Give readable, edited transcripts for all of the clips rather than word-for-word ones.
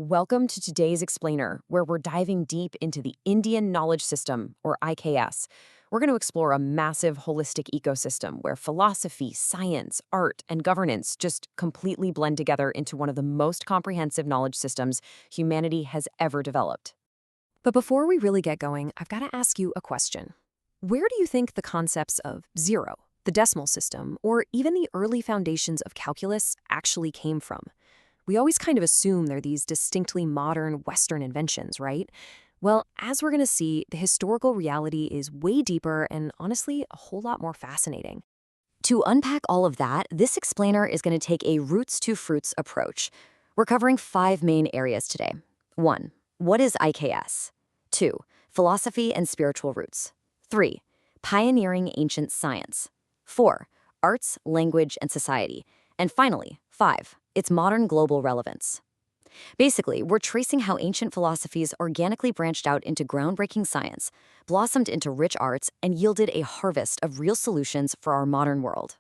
Welcome to today's Explainer, where we're diving deep into the Indian knowledge system, or IKS. We're going to explore a massive holistic ecosystem where philosophy, science, art, and governance just completely blend together into one of the most comprehensive knowledge systems humanity has ever developed. But before we really get going, I've got to ask you a question. Where do you think the concepts of zero, the decimal system, or even the early foundations of calculus actually came from? We always kind of assume they're these distinctly modern Western inventions, right? Well, as we're going to see, the historical reality is way deeper and honestly a whole lot more fascinating. To unpack all of that, this explainer is going to take a roots to fruits approach. We're covering 5 main areas today. 1. What is IKS? 2. Philosophy and spiritual roots. 3. Pioneering ancient science. 4. Arts, language, and society. And finally, 5. Its modern global relevance. Basically, we're tracing how ancient philosophies organically branched out into groundbreaking science, blossomed into rich arts, and yielded a harvest of real solutions for our modern world.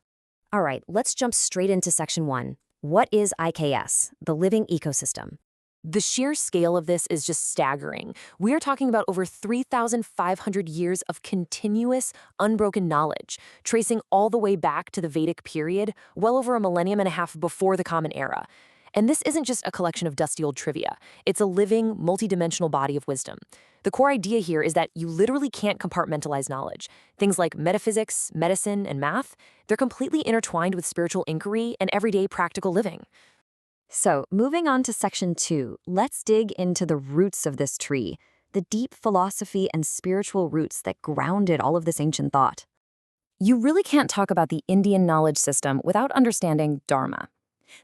All right, let's jump straight into section 1. What is IKS, the living ecosystem? The sheer scale of this is just staggering. We are talking about over 3,500 years of continuous, unbroken knowledge, tracing all the way back to the Vedic period, well over a millennium and a half before the Common Era. And this isn't just a collection of dusty old trivia. It's a living, multidimensional body of wisdom. The core idea here is that you literally can't compartmentalize knowledge. Things like metaphysics, medicine, and math, they're completely intertwined with spiritual inquiry and everyday practical living. So, moving on to section 2, let's dig into the roots of this tree, the deep philosophy and spiritual roots that grounded all of this ancient thought. You really can't talk about the Indian knowledge system without understanding Dharma.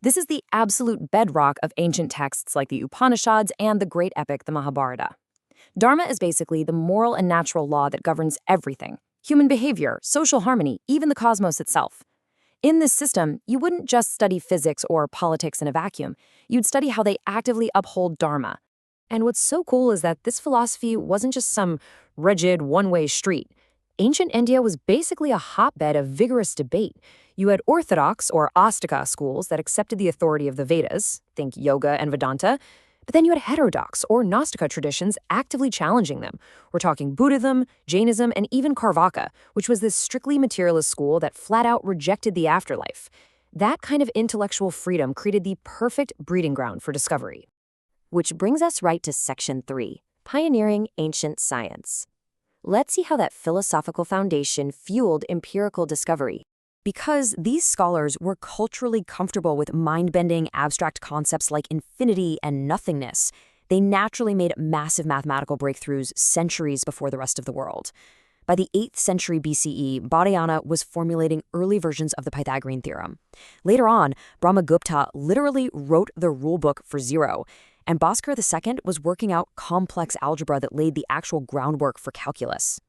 This is the absolute bedrock of ancient texts like the Upanishads and the great epic, the Mahabharata. Dharma is basically the moral and natural law that governs everything: human behavior, social harmony, even the cosmos itself. In this system, you wouldn't just study physics or politics in a vacuum. You'd study how they actively uphold Dharma. And what's so cool is that this philosophy wasn't just some rigid, one-way street. Ancient India was basically a hotbed of vigorous debate. You had orthodox or Astika schools that accepted the authority of the Vedas, think yoga and Vedanta, but then you had heterodox or Gnostica traditions actively challenging them. We're talking Buddhism, Jainism, and even Carvaka, which was this strictly materialist school that flat out rejected the afterlife. That kind of intellectual freedom created the perfect breeding ground for discovery. Which brings us right to section 3, pioneering ancient science. Let's see how that philosophical foundation fueled empirical discovery. Because these scholars were culturally comfortable with mind-bending abstract concepts like infinity and nothingness, they naturally made massive mathematical breakthroughs centuries before the rest of the world. By the 8th century BCE, Baudhayana was formulating early versions of the Pythagorean theorem. Later on, Brahmagupta literally wrote the rulebook for zero, and Bhaskara II was working out complex algebra that laid the actual groundwork for calculus.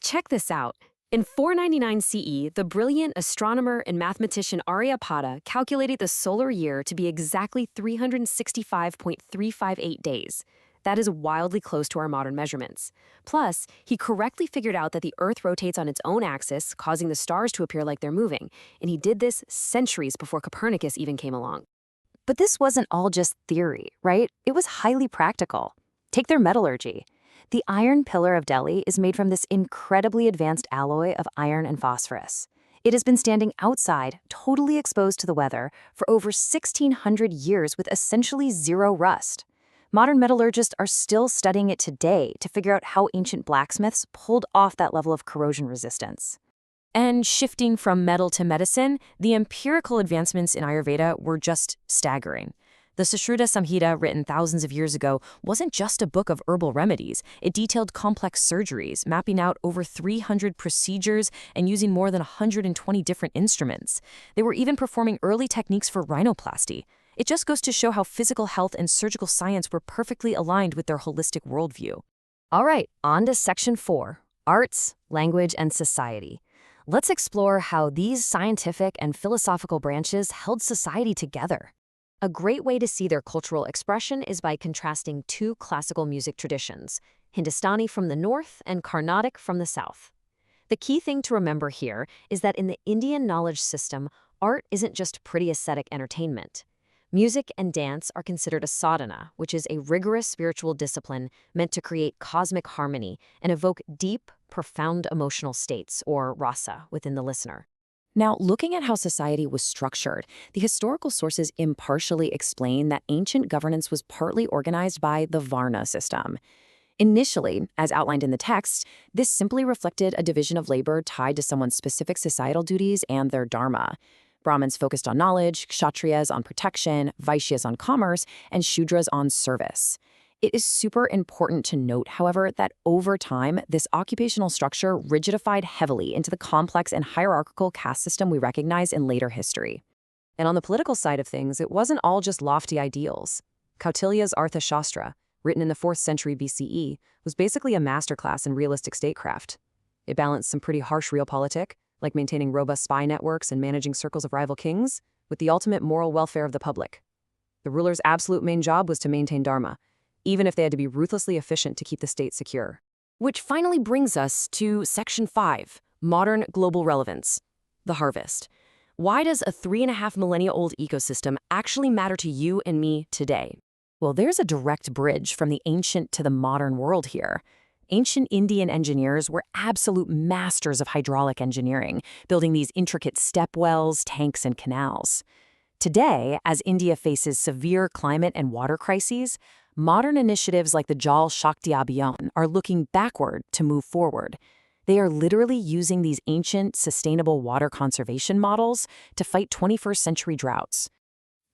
Check this out. In 499 CE, the brilliant astronomer and mathematician Aryabhata calculated the solar year to be exactly 365.358 days. That is wildly close to our modern measurements. Plus, he correctly figured out that the Earth rotates on its own axis, causing the stars to appear like they're moving. And he did this centuries before Copernicus even came along. But this wasn't all just theory, right? It was highly practical. Take their metallurgy. The iron pillar of Delhi is made from this incredibly advanced alloy of iron and phosphorus. It has been standing outside, totally exposed to the weather, for over 1,600 years with essentially zero rust. Modern metallurgists are still studying it today to figure out how ancient blacksmiths pulled off that level of corrosion resistance. And shifting from metal to medicine, the empirical advancements in Ayurveda were just staggering. The Sushruta Samhita, written thousands of years ago, wasn't just a book of herbal remedies. It detailed complex surgeries, mapping out over 300 procedures and using more than 120 different instruments. They were even performing early techniques for rhinoplasty. It just goes to show how physical health and surgical science were perfectly aligned with their holistic worldview. All right, on to section 4, arts, language, and society. Let's explore how these scientific and philosophical branches held society together. A great way to see their cultural expression is by contrasting 2 classical music traditions, Hindustani from the north and Carnatic from the south. The key thing to remember here is that in the Indian knowledge system, art isn't just pretty aesthetic entertainment. Music and dance are considered a sadhana, which is a rigorous spiritual discipline meant to create cosmic harmony and evoke deep, profound emotional states, or rasa, within the listener. Now, looking at how society was structured, the historical sources impartially explain that ancient governance was partly organized by the Varna system. Initially, as outlined in the text, this simply reflected a division of labor tied to someone's specific societal duties and their dharma. Brahmins focused on knowledge, Kshatriyas on protection, Vaishyas on commerce, and Shudras on service. It is super important to note, however, that over time, this occupational structure rigidified heavily into the complex and hierarchical caste system we recognize in later history. And on the political side of things, it wasn't all just lofty ideals. Kautilya's Arthashastra, written in the 4th century BCE, was basically a masterclass in realistic statecraft. It balanced some pretty harsh realpolitik, like maintaining robust spy networks and managing circles of rival kings, with the ultimate moral welfare of the public. The ruler's absolute main job was to maintain dharma, even if they had to be ruthlessly efficient to keep the state secure. Which finally brings us to Section 5, Modern Global Relevance, the harvest. Why does a 3.5 millennia-old ecosystem actually matter to you and me today? Well, there's a direct bridge from the ancient to the modern world here. Ancient Indian engineers were absolute masters of hydraulic engineering, building these intricate stepwells, tanks, and canals. Today, as India faces severe climate and water crises, modern initiatives like the Jal Shakti Abhiyan are looking backward to move forward. They are literally using these ancient, sustainable water conservation models to fight 21st century droughts.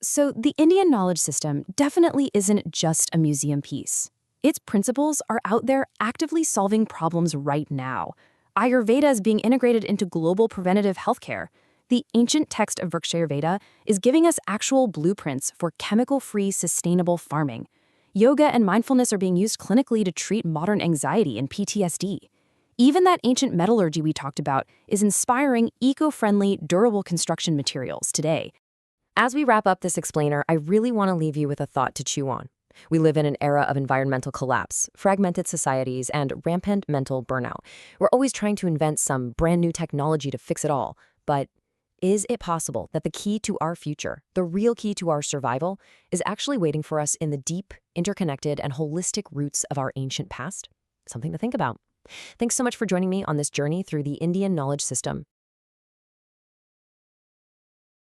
So the Indian knowledge system definitely isn't just a museum piece. Its principles are out there actively solving problems right now. Ayurveda is being integrated into global preventative healthcare. The ancient text of Vrikshayurveda is giving us actual blueprints for chemical-free, sustainable farming. Yoga and mindfulness are being used clinically to treat modern anxiety and PTSD. Even that ancient metallurgy we talked about is inspiring eco-friendly, durable construction materials today. As we wrap up this explainer, I really want to leave you with a thought to chew on. We live in an era of environmental collapse, fragmented societies, and rampant mental burnout. We're always trying to invent some brand new technology to fix it all. But is it possible that the key to our future, the real key to our survival, is actually waiting for us in the deep, interconnected, and holistic roots of our ancient past? Something to think about. Thanks so much for joining me on this journey through the Indian knowledge system.